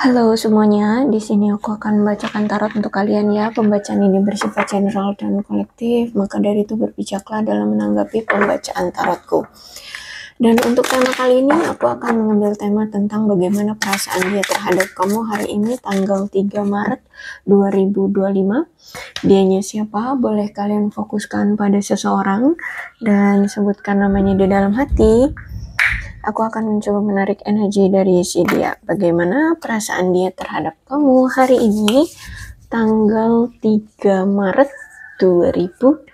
Halo semuanya, di sini aku akan membacakan tarot untuk kalian ya. Pembacaan ini bersifat general dan kolektif, maka dari itu berbijaklah dalam menanggapi pembacaan tarotku. Dan untuk tema kali ini aku akan mengambil tema tentang bagaimana perasaan dia terhadap kamu hari ini tanggal 3 Maret 2025. Dianya siapa? Boleh kalian fokuskan pada seseorang dan sebutkan namanya di dalam hati. Aku akan mencoba menarik energi dari si dia. Bagaimana perasaan dia terhadap kamu hari ini, tanggal 3 Maret 2025.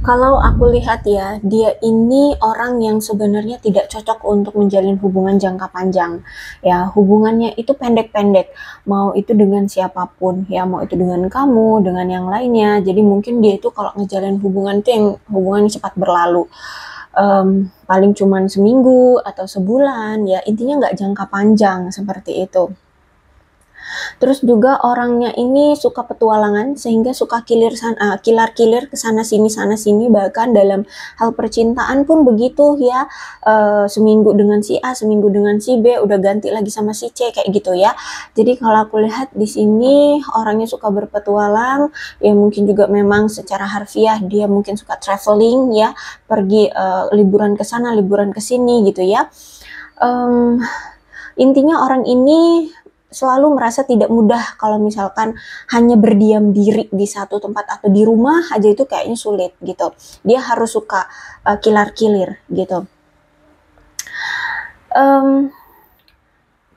Kalau aku lihat ya, dia ini orang yang sebenarnya tidak cocok untuk menjalin hubungan jangka panjang. Ya, hubungannya itu pendek-pendek. Mau itu dengan siapapun, ya mau itu dengan kamu, dengan yang lainnya. Jadi mungkin dia itu kalau ngejalin hubungan itu yang hubungan cepat berlalu. Paling cuman seminggu atau sebulan, ya intinya nggak jangka panjang seperti itu. Terus juga orangnya ini suka petualangan sehingga suka kilar-kilir ke sana sini, bahkan dalam hal percintaan pun begitu ya. Seminggu dengan si A, seminggu dengan si B, udah ganti lagi sama si C kayak gitu ya. Jadi kalau aku lihat di sini orangnya suka berpetualang, ya mungkin juga memang secara harfiah dia mungkin suka traveling ya, pergi liburan ke sana, liburan ke sini gitu ya. Intinya orang ini selalu merasa tidak mudah kalau misalkan hanya berdiam diri di satu tempat atau di rumah aja itu kayaknya sulit gitu. Dia harus suka kilar-kilir gitu.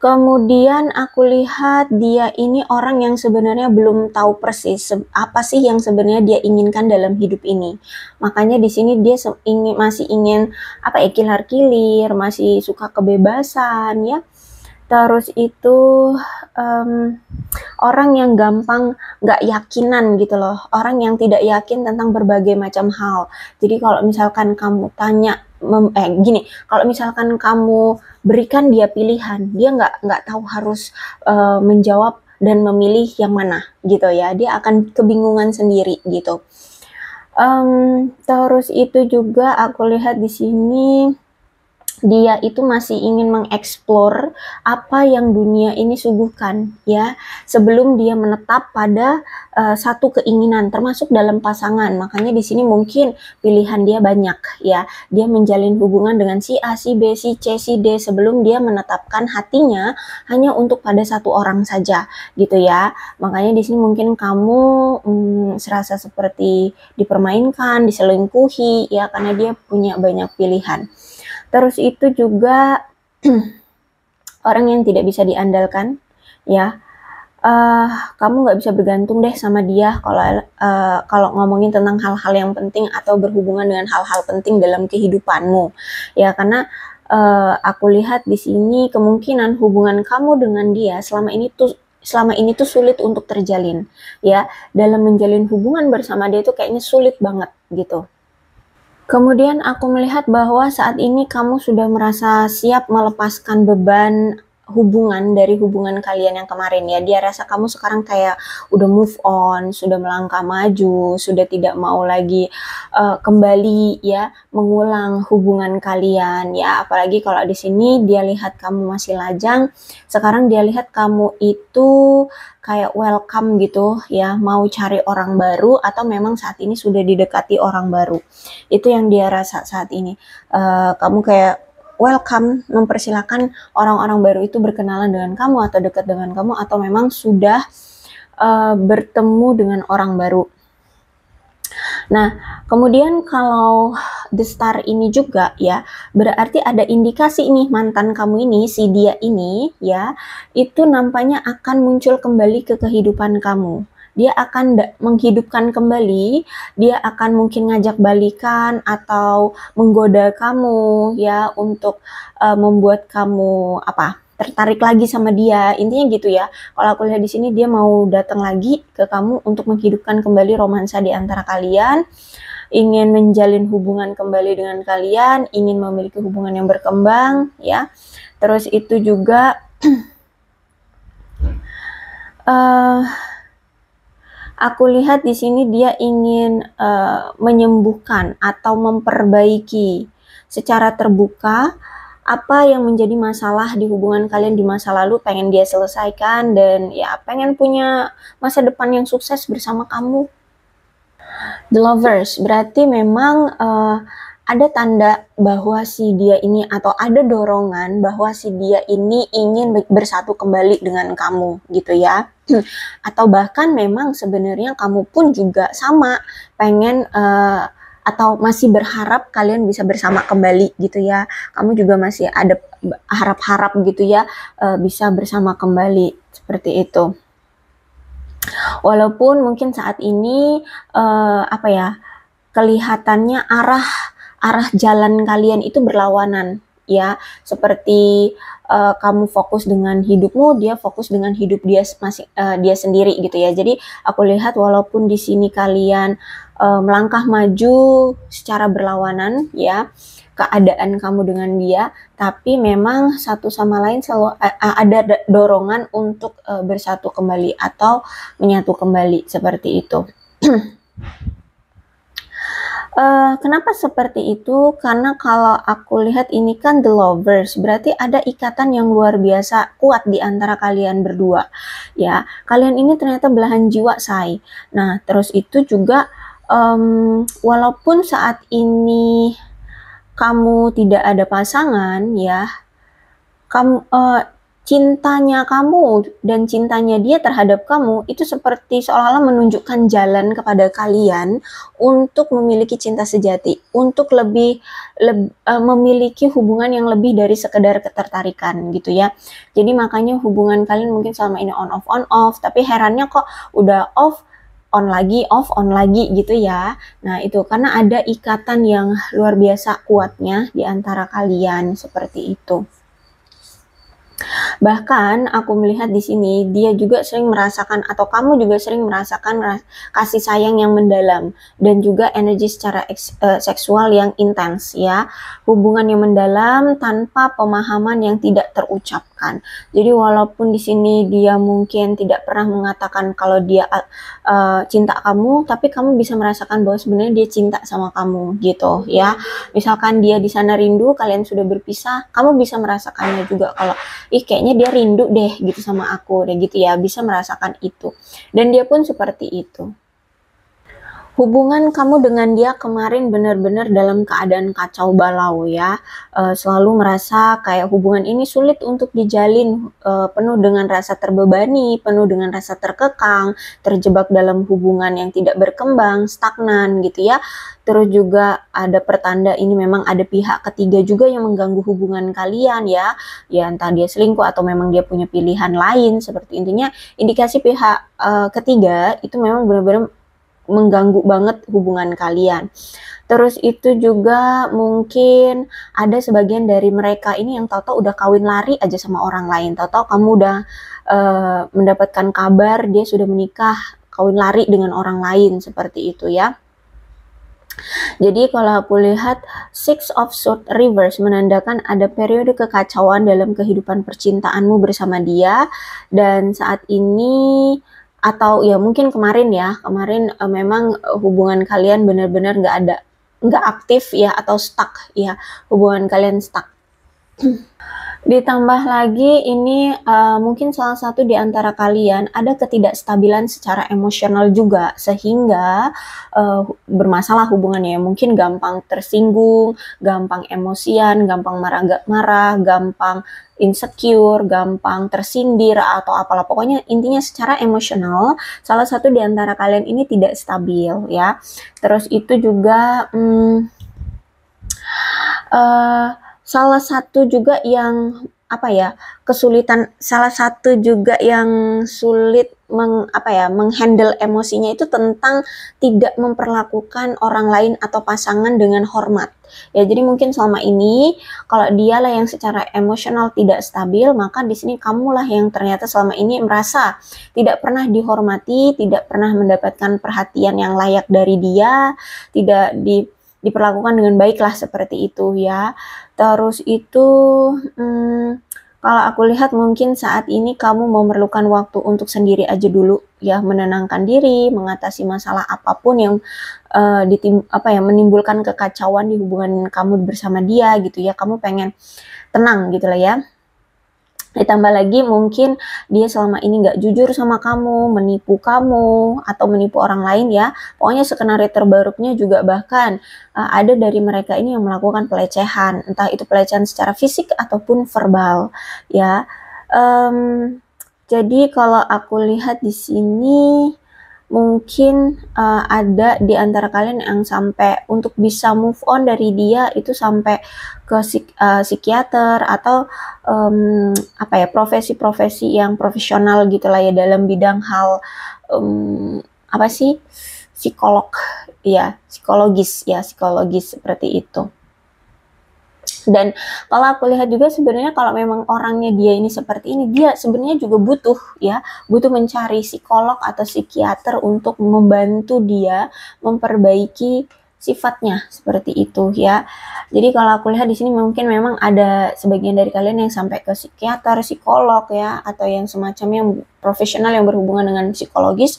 Kemudian aku lihat dia ini orang yang sebenarnya belum tahu persis apa sih yang sebenarnya dia inginkan dalam hidup ini. Makanya di sini dia masih ingin apa ya, kilar-kilir, masih suka kebebasan ya. Terus itu orang yang gampang nggak yakinan gitu loh, orang yang tidak yakin tentang berbagai macam hal. Jadi kalau misalkan kamu tanya, kalau misalkan kamu berikan dia pilihan, dia nggak tahu harus menjawab dan memilih yang mana gitu ya, dia akan kebingungan sendiri gitu. Terus itu juga aku lihat di sini dia itu masih ingin mengeksplor apa yang dunia ini suguhkan ya, sebelum dia menetap pada satu keinginan termasuk dalam pasangan. Makanya di sini mungkin pilihan dia banyak ya, dia menjalin hubungan dengan si A, si B, si C, si D sebelum dia menetapkan hatinya hanya untuk pada satu orang saja gitu ya. Makanya di sini mungkin kamu serasa seperti dipermainkan, diselingkuhi ya, karena dia punya banyak pilihan. Terus itu juga orang yang tidak bisa diandalkan ya. Kamu nggak bisa bergantung deh sama dia kalau ngomongin tentang hal-hal yang penting atau berhubungan dengan hal-hal penting dalam kehidupanmu ya, karena aku lihat di sini kemungkinan hubungan kamu dengan dia selama ini tuh sulit untuk terjalin ya. Dalam menjalin hubungan bersama dia itu kayaknya sulit banget gitu. Kemudian aku melihat bahwa saat ini kamu sudah merasa siap melepaskan beban hubungan dari hubungan kalian yang kemarin ya. Dia rasa kamu sekarang kayak udah move on, sudah melangkah maju, sudah tidak mau lagi kembali ya mengulang hubungan kalian ya. Apalagi kalau di sini dia lihat kamu masih lajang, sekarang dia lihat kamu itu kayak welcome gitu ya, mau cari orang baru atau memang saat ini sudah didekati orang baru. Itu yang dia rasa saat ini. Kamu kayak welcome, mempersilahkan orang-orang baru itu berkenalan dengan kamu atau dekat dengan kamu atau memang sudah bertemu dengan orang baru. Nah, kemudian kalau the star ini juga ya, berarti ada indikasi nih mantan kamu ini, si dia ini ya, itu nampaknya akan muncul kembali ke kehidupan kamu. Dia akan menghidupkan kembali, dia akan mungkin ngajak balikan atau menggoda kamu ya untuk membuat kamu tertarik lagi sama dia. Intinya gitu ya. Kalau aku lihat di sini dia mau datang lagi ke kamu untuk menghidupkan kembali romansa di antara kalian, ingin menjalin hubungan kembali dengan kalian, ingin memiliki hubungan yang berkembang ya. Terus itu juga aku lihat di sini dia ingin menyembuhkan atau memperbaiki secara terbuka apa yang menjadi masalah di hubungan kalian di masa lalu, pengen dia selesaikan dan ya pengen punya masa depan yang sukses bersama kamu. The Lovers, berarti memang ada tanda bahwa si dia ini atau ada dorongan bahwa si dia ini ingin bersatu kembali dengan kamu gitu ya. Atau bahkan memang sebenarnya kamu pun juga sama pengen atau masih berharap kalian bisa bersama kembali gitu ya. Kamu juga masih ada harap-harap gitu ya bisa bersama kembali seperti itu. Walaupun mungkin saat ini kelihatannya arah jalan kalian itu berlawanan ya, seperti kamu fokus dengan hidupmu, dia fokus dengan hidup dia dia sendiri gitu ya. Jadi aku lihat walaupun di sini kalian melangkah maju secara berlawanan ya, keadaan kamu dengan dia, tapi memang satu sama lain selalu ada dorongan untuk bersatu kembali atau menyatu kembali seperti itu. Kenapa seperti itu? Karena kalau aku lihat ini kan The Lovers, berarti ada ikatan yang luar biasa kuat di antara kalian berdua. Ya, kalian ini ternyata belahan jiwa, say. Nah, terus itu juga walaupun saat ini kamu tidak ada pasangan ya, kamu cintanya kamu dan cintanya dia terhadap kamu itu seperti seolah-olah menunjukkan jalan kepada kalian untuk memiliki cinta sejati, untuk lebih memiliki hubungan yang lebih dari sekedar ketertarikan gitu ya. Jadi makanya hubungan kalian mungkin selama ini on off, tapi herannya kok udah off on lagi, off on lagi gitu ya. Nah itu karena ada ikatan yang luar biasa kuatnya di antara kalian seperti itu. Bahkan aku melihat di sini dia juga sering merasakan atau kamu juga sering merasakan kasih sayang yang mendalam dan juga energi secara seksual yang intens ya. Hubungan yang mendalam tanpa pemahaman yang tidak terucapkan. Jadi walaupun di sini dia mungkin tidak pernah mengatakan kalau dia cinta kamu, tapi kamu bisa merasakan bahwa sebenarnya dia cinta sama kamu gitu ya. Misalkan dia di sana rindu, kalian sudah berpisah, kamu bisa merasakannya juga kalau kayaknya dia rindu deh gitu sama aku deh gitu ya, bisa merasakan itu dan dia pun seperti itu. Hubungan kamu dengan dia kemarin benar-benar dalam keadaan kacau balau ya, selalu merasa kayak hubungan ini sulit untuk dijalin, penuh dengan rasa terbebani, penuh dengan rasa terkekang, terjebak dalam hubungan yang tidak berkembang, stagnan gitu ya. Terus juga ada pertanda ini memang ada pihak ketiga juga yang mengganggu hubungan kalian ya, ya entah dia selingkuh atau memang dia punya pilihan lain seperti intinya indikasi pihak ketiga itu memang benar-benar mengganggu banget hubungan kalian. Terus itu juga mungkin ada sebagian dari mereka ini yang tahu-tahu udah kawin lari aja sama orang lain. Tahu-tahu kamu udah mendapatkan kabar dia sudah menikah, kawin lari dengan orang lain seperti itu ya. Jadi kalau aku lihat Six of Swords reverse menandakan ada periode kekacauan dalam kehidupan percintaanmu bersama dia, dan saat ini atau ya mungkin kemarin memang hubungan kalian benar-benar nggak aktif ya, atau stuck ya, hubungan kalian stuck. Ditambah lagi ini mungkin salah satu di antara kalian ada ketidakstabilan secara emosional juga, sehingga bermasalah hubungannya. Mungkin gampang tersinggung, gampang emosian, gampang marah, gampang insecure, gampang tersindir atau apalah. Pokoknya intinya secara emosional salah satu di antara kalian ini tidak stabil ya. Terus itu juga salah satu juga yang salah satu juga yang sulit menghandle emosinya itu tentang tidak memperlakukan orang lain atau pasangan dengan hormat. Ya, jadi mungkin selama ini kalau dialah yang secara emosional tidak stabil, maka di sini kamulah yang ternyata selama ini merasa tidak pernah dihormati, tidak pernah mendapatkan perhatian yang layak dari dia, tidak diperlakukan dengan baik lah, seperti itu ya. Terus itu kalau aku lihat mungkin saat ini kamu memerlukan waktu untuk sendiri aja dulu ya, menenangkan diri, mengatasi masalah apapun yang menimbulkan kekacauan di hubungan kamu bersama dia gitu ya. Kamu pengen tenang gitu lah ya. Ditambah lagi mungkin dia selama ini nggak jujur sama kamu, menipu kamu, atau menipu orang lain ya. Pokoknya skenario terbarunya juga bahkan ada dari mereka ini yang melakukan pelecehan, entah itu pelecehan secara fisik ataupun verbal ya. Jadi kalau aku lihat di sini mungkin ada di antara kalian yang sampai untuk bisa move on dari dia itu sampai ke psikiater atau profesi-profesi yang profesional gitulah ya, dalam bidang hal psikologis seperti itu. Dan kalau aku lihat juga sebenarnya kalau memang orangnya dia ini seperti ini, dia sebenarnya juga butuh mencari psikolog atau psikiater untuk membantu dia memperbaiki sifatnya seperti itu ya. Jadi kalau aku lihat di sini mungkin memang ada sebagian dari kalian yang sampai ke psikiater, psikolog ya, atau yang semacamnya profesional yang berhubungan dengan psikologis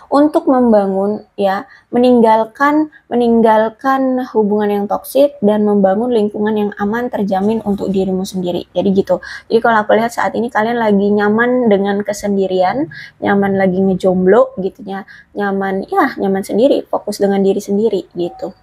untuk membangun ya, meninggalkan hubungan yang toksik dan membangun lingkungan yang aman terjamin untuk dirimu sendiri. Jadi gitu. Jadi kalau aku lihat saat ini kalian lagi nyaman dengan kesendirian, nyaman lagi ngejomblo gitu ya, nyaman sendiri, fokus dengan diri sendiri gitu.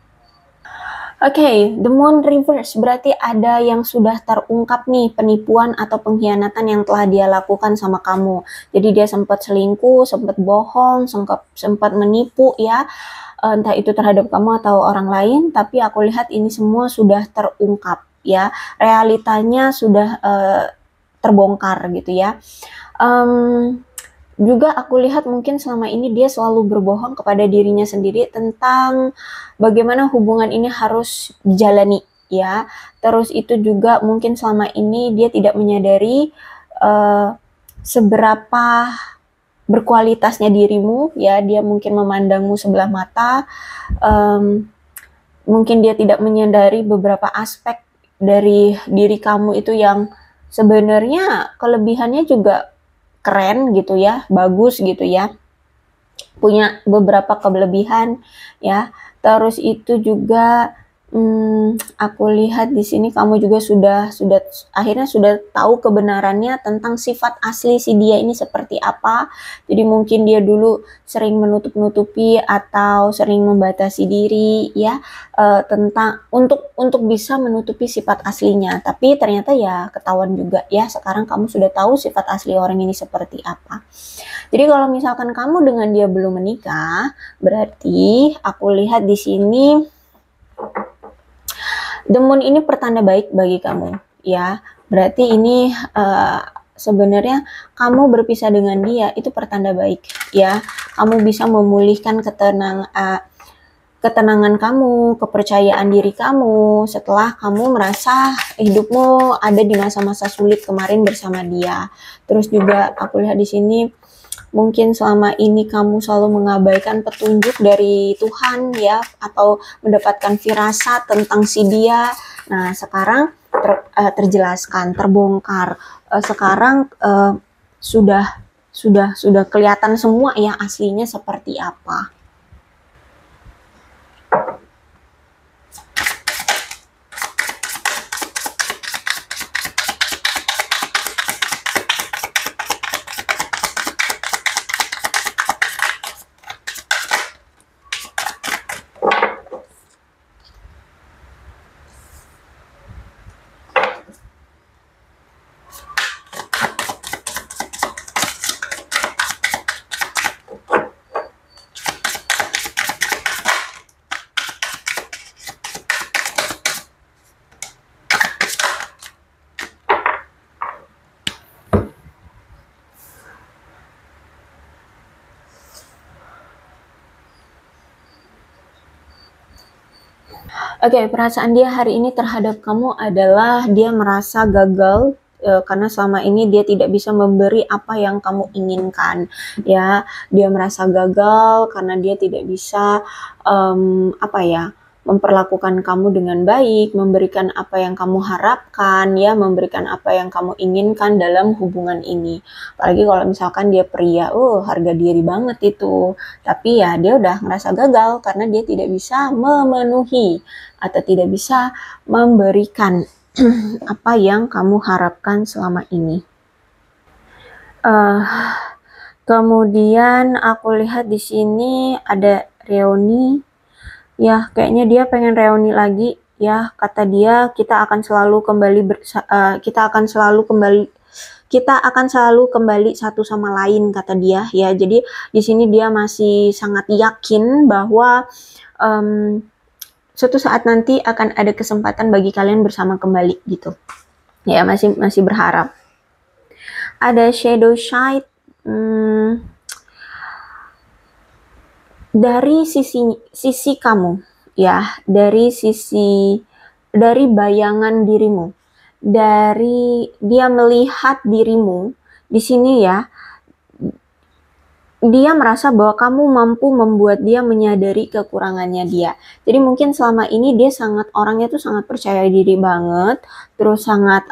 Oke, the moon reverse berarti ada yang sudah terungkap nih, penipuan atau pengkhianatan yang telah dia lakukan sama kamu. Jadi dia sempat selingkuh, sempat bohong, sempat menipu ya, entah itu terhadap kamu atau orang lain, tapi aku lihat ini semua sudah terungkap ya, realitanya sudah terbongkar gitu ya. Juga aku lihat mungkin selama ini dia selalu berbohong kepada dirinya sendiri tentang bagaimana hubungan ini harus dijalani ya. Terus itu juga mungkin selama ini dia tidak menyadari seberapa berkualitasnya dirimu ya. Dia mungkin memandangmu sebelah mata, mungkin dia tidak menyadari beberapa aspek dari diri kamu itu yang sebenarnya kelebihannya juga keren gitu ya, bagus gitu ya, punya beberapa kelebihan ya. Terus itu juga aku lihat di sini kamu juga akhirnya sudah tahu kebenarannya tentang sifat asli si dia ini seperti apa. Jadi mungkin dia dulu sering menutup-nutupi atau sering membatasi diri ya, tentang untuk bisa menutupi sifat aslinya. Tapi ternyata ya ketahuan juga ya, sekarang kamu sudah tahu sifat asli orang ini seperti apa. Jadi kalau misalkan kamu dengan dia belum menikah, berarti aku lihat di sini The Moon ini pertanda baik bagi kamu ya. Berarti ini sebenarnya kamu berpisah dengan dia itu pertanda baik ya. Kamu bisa memulihkan ketenangan kamu, kepercayaan diri kamu setelah kamu merasa hidupmu ada di masa-masa sulit kemarin bersama dia. Terus juga aku lihat di sini mungkin selama ini kamu selalu mengabaikan petunjuk dari Tuhan ya, atau mendapatkan firasat tentang si dia. Nah, sekarang terjelaskan, terbongkar. Sekarang sudah kelihatan semua ya aslinya seperti apa. Oke, perasaan dia hari ini terhadap kamu adalah dia merasa gagal karena selama ini dia tidak bisa memberi apa yang kamu inginkan, ya. Dia merasa gagal karena dia tidak bisa memperlakukan kamu dengan baik, memberikan apa yang kamu harapkan, ya, memberikan apa yang kamu inginkan dalam hubungan ini. Apalagi kalau misalkan dia pria, harga diri banget itu. Tapi ya dia udah ngerasa gagal karena dia tidak bisa memenuhi atau tidak bisa memberikan apa yang kamu harapkan selama ini. Kemudian aku lihat di sini ada reuni. Ya, kayaknya dia pengen reuni lagi ya. Kata dia kita akan selalu kembali satu sama lain, kata dia ya. Jadi di sini dia masih sangat yakin bahwa suatu saat nanti akan ada kesempatan bagi kalian bersama kembali gitu. Ya, masih berharap. Ada shadow side. Dari sisi kamu ya, dari bayangan dirimu, dari dia melihat dirimu di sini ya, dia merasa bahwa kamu mampu membuat dia menyadari kekurangannya dia. Jadi mungkin selama ini dia orangnya tuh sangat percaya diri banget, terus sangat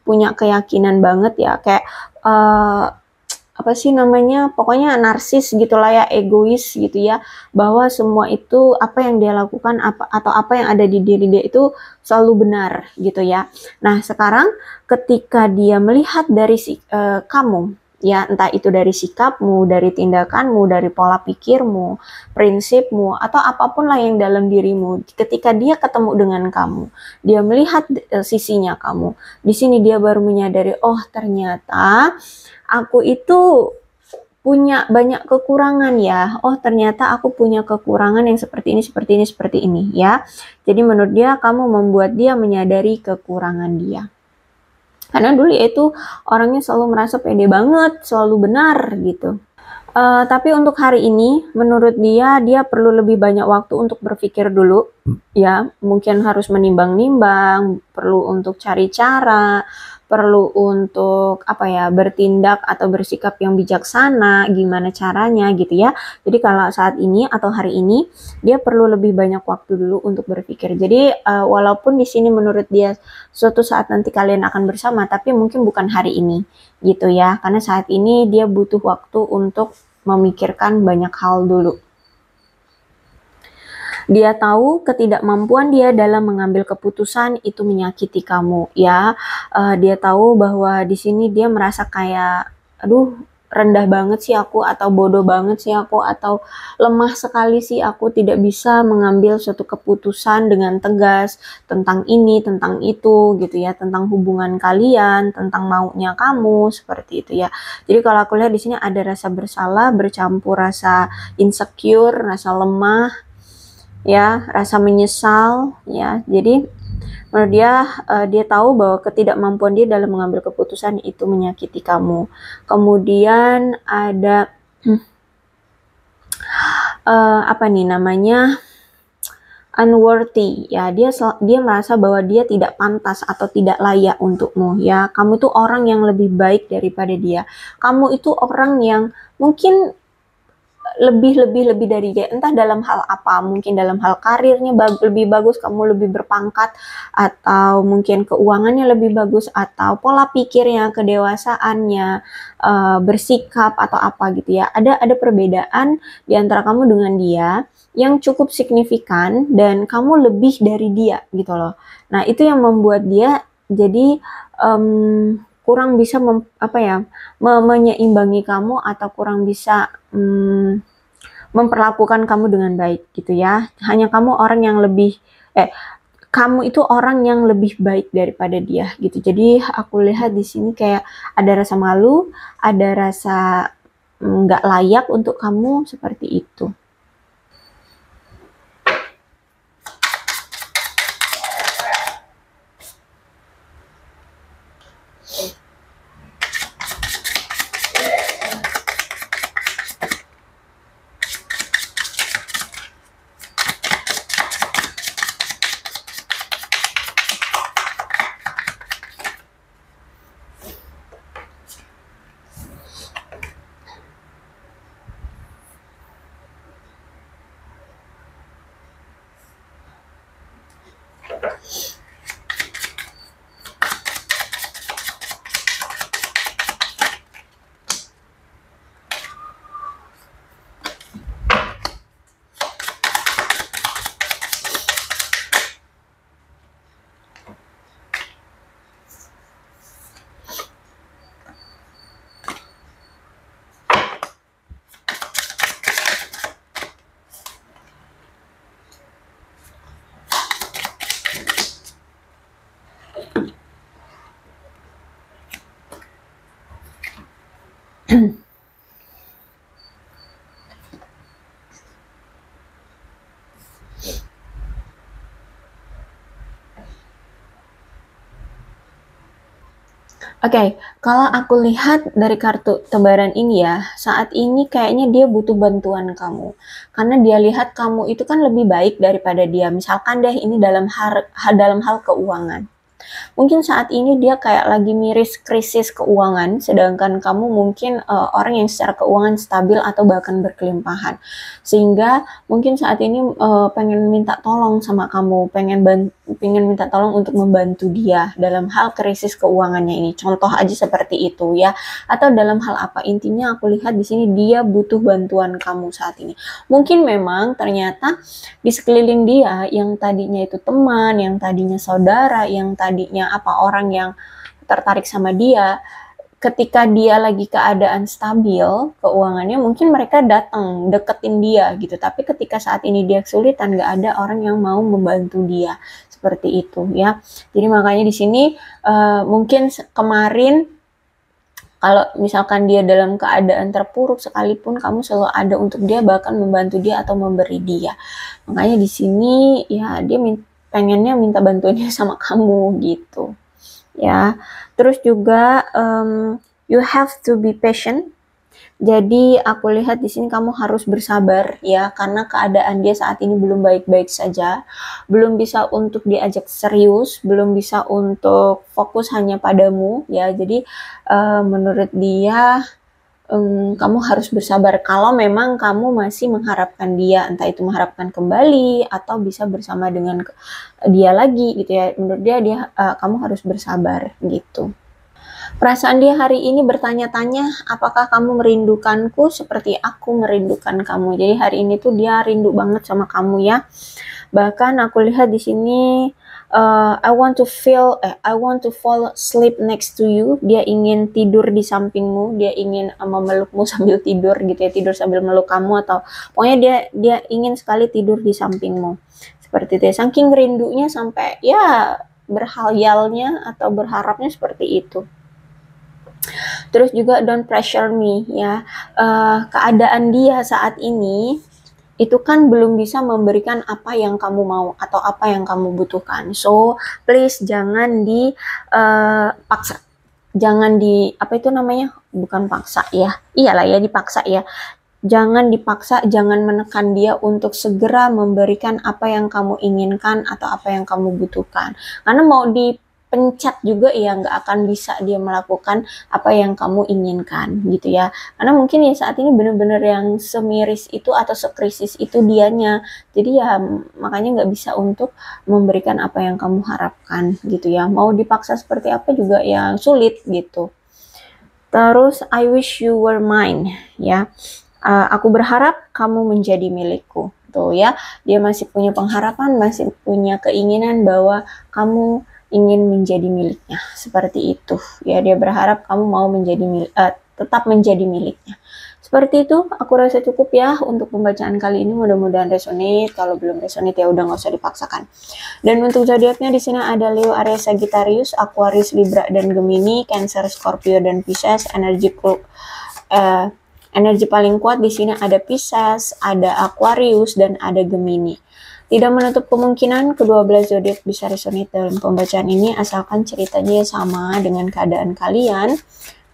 punya keyakinan banget ya, kayak pokoknya narsis gitulah ya, egois gitu ya, bahwa semua itu apa yang dia lakukan atau apa yang ada di diri dia itu selalu benar gitu ya. Nah, sekarang ketika dia melihat dari kamu ya, entah itu dari sikapmu, dari tindakanmu, dari pola pikirmu, prinsipmu, atau apapun lah yang dalam dirimu, ketika dia ketemu dengan kamu, dia melihat sisinya kamu, di sini dia baru menyadari, oh ternyata aku itu punya banyak kekurangan ya. Oh, ternyata aku punya kekurangan yang seperti ini ya. Jadi menurut dia kamu membuat dia menyadari kekurangan dia. Karena dulu itu orangnya selalu merasa pede banget, selalu benar gitu. Tapi untuk hari ini menurut dia perlu lebih banyak waktu untuk berpikir dulu ya. Mungkin harus menimbang-nimbang, perlu untuk cari cara, perlu untuk bertindak atau bersikap yang bijaksana, gimana caranya gitu ya. Jadi kalau saat ini atau hari ini dia perlu lebih banyak waktu dulu untuk berpikir. Jadi walaupun di sini menurut dia suatu saat nanti kalian akan bersama, tapi mungkin bukan hari ini gitu ya. Karena saat ini dia butuh waktu untuk memikirkan banyak hal dulu. Dia tahu ketidakmampuan dia dalam mengambil keputusan itu menyakiti kamu ya. Dia tahu bahwa di sini dia merasa kayak rendah banget sih aku, atau bodoh banget sih aku, atau lemah sekali sih aku, tidak bisa mengambil suatu keputusan dengan tegas tentang ini, tentang itu gitu ya, tentang hubungan kalian, tentang maunya kamu, seperti itu ya. Jadi kalau aku lihat di sini ada rasa bersalah bercampur rasa insecure, rasa lemah ya, rasa menyesal ya. Jadi menurut dia tahu bahwa ketidakmampuan dia dalam mengambil keputusan itu menyakiti kamu. Kemudian ada unworthy ya, dia merasa bahwa dia tidak pantas atau tidak layak untukmu ya. Kamu itu orang yang lebih baik daripada dia. Kamu itu orang yang mungkin lebih dari dia, entah dalam hal apa, mungkin dalam hal karirnya lebih bagus, kamu lebih berpangkat, atau mungkin keuangannya lebih bagus, atau pola pikirnya, kedewasaannya, bersikap atau apa gitu ya. Ada perbedaan di antara kamu dengan dia yang cukup signifikan dan kamu lebih dari dia gitu loh. Nah, itu yang membuat dia jadi kurang bisa menyeimbangi kamu, atau kurang bisa memperlakukan kamu dengan baik gitu ya. Hanya kamu orang yang kamu itu orang yang lebih baik daripada dia gitu. Jadi aku lihat di sini kayak ada rasa malu, ada rasa nggak layak untuk kamu, seperti itu. Oke, kalau aku lihat dari kartu tebaran ini ya, saat ini kayaknya dia butuh bantuan kamu. Karena dia lihat kamu itu kan lebih baik daripada dia. Misalkan deh ini dalam hal keuangan. Mungkin saat ini dia kayak lagi miris krisis keuangan, sedangkan kamu mungkin orang yang secara keuangan stabil atau bahkan berkelimpahan. Sehingga mungkin saat ini pengen minta tolong sama kamu, pengen minta tolong untuk membantu dia dalam hal krisis keuangannya ini. Contoh aja seperti itu ya. Atau dalam hal apa, intinya aku lihat di sini dia butuh bantuan kamu saat ini. Mungkin memang ternyata di sekeliling dia yang tadinya itu teman, yang tadinya saudara, yang tadinya orang yang tertarik sama dia, ketika dia lagi keadaan stabil keuangannya, mungkin mereka datang deketin dia gitu. Tapi ketika saat ini dia kesulitan, nggak ada orang yang mau membantu dia, seperti itu ya. Jadi makanya di sini mungkin kemarin kalau misalkan dia dalam keadaan terpuruk sekalipun, kamu selalu ada untuk dia, bahkan membantu dia atau memberi dia. Makanya di sini ya dia pengennya minta bantuannya sama kamu gitu ya. Terus juga you have to be patient. Jadi aku lihat di sini kamu harus bersabar ya, karena keadaan dia saat ini belum baik-baik saja, belum bisa untuk diajak serius, belum bisa untuk fokus hanya padamu ya. Jadi menurut dia kamu harus bersabar kalau memang kamu masih mengharapkan dia, entah itu mengharapkan kembali atau bisa bersama dengan dia lagi gitu ya. Menurut dia kamu harus bersabar gitu. Perasaan dia hari ini bertanya-tanya, apakah kamu merindukanku seperti aku merindukan kamu. Jadi hari ini tuh dia rindu banget sama kamu ya. Bahkan aku lihat di sini I want to fall asleep next to you. Dia ingin tidur di sampingmu, dia ingin memelukmu sambil tidur gitu ya, tidur sambil meluk kamu, atau pokoknya dia ingin sekali tidur di sampingmu. Seperti itu ya. Saking rindunya sampai ya berhayalnya atau berharapnya seperti itu. Terus juga don't pressure me ya. Keadaan dia saat ini itu kan belum bisa memberikan apa yang kamu mau atau apa yang kamu butuhkan. So please jangan dipaksa. Jangan bukan paksa ya. Iyalah ya, dipaksa ya. Jangan dipaksa, jangan menekan dia untuk segera memberikan apa yang kamu inginkan atau apa yang kamu butuhkan. Karena mau dipencet juga ya nggak akan bisa dia melakukan apa yang kamu inginkan gitu ya. Karena mungkin ya saat ini bener-bener yang semiris itu atau sekrisis itu dianya. Jadi ya makanya nggak bisa untuk memberikan apa yang kamu harapkan gitu ya. Mau dipaksa seperti apa juga ya sulit gitu. Terus I wish you were mine ya. Aku berharap kamu menjadi milikku. Tuh ya, dia masih punya pengharapan, masih punya keinginan bahwa kamu ingin menjadi miliknya. Seperti itu. Ya, dia berharap kamu mau tetap menjadi miliknya. Seperti itu, aku rasa cukup ya untuk pembacaan kali ini. Mudah-mudahan resonate. Kalau belum resonate ya udah nggak usah dipaksakan. Dan untuk zodiaknya di sini ada Leo, Aries, Sagittarius, Aquarius, Libra, dan Gemini, Cancer, Scorpio, dan Pisces. Energi paling kuat di sini ada Pisces, ada Aquarius, dan ada Gemini. Tidak menutup kemungkinan kedua belas zodiak bisa resonate dalam pembacaan ini, asalkan ceritanya sama dengan keadaan kalian.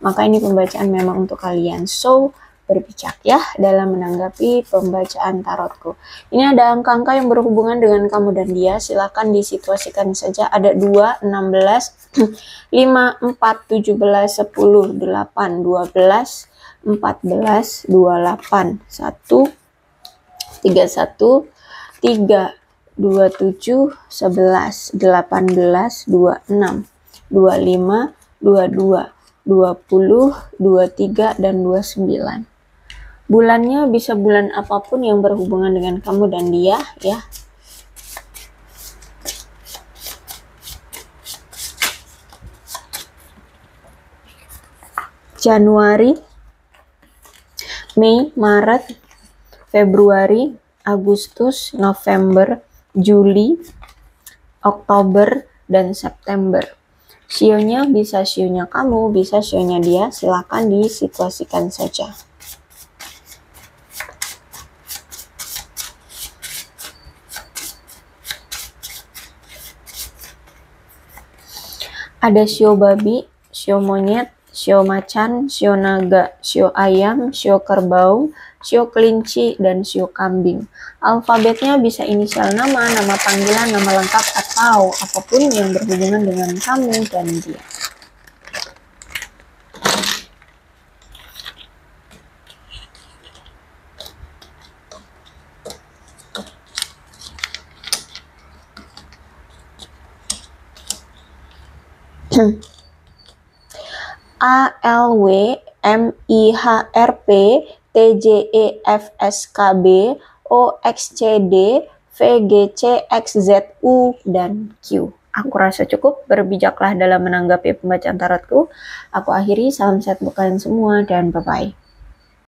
Maka ini pembacaan memang untuk kalian. So, berbijak ya dalam menanggapi pembacaan tarotku. Ini ada angka-angka yang berhubungan dengan kamu dan dia. Silakan disituasikan saja. Ada 2, 16, 5, 4, 17, 10, 8, 12, 14, 28, 1, 31, 3, 27, 11, 18, 26, 25, 22, 20, 23, dan 29. Bulannya bisa bulan apapun yang berhubungan dengan kamu dan dia ya. Januari, Mei, Maret, Februari, Agustus, November, Juli, Oktober, dan September. Sionya bisa sionya kamu, bisa sionya dia, silakan disituasikan saja. Ada sio babi, sio monyet, sio macan, sio naga, sio ayam, sio kerbau, sio kelinci, dan sio kambing. Alfabetnya bisa inisial nama, nama panggilan, nama lengkap, atau apapun yang berhubungan dengan kamu dan dia. A L W M I H R P T J E F S K B O X C D V G C X Z U dan Q. Aku rasa cukup, berbijaklah dalam menanggapi pembacaan tarotku. Aku akhiri, salam sehat untuk kalian semua dan bye-bye.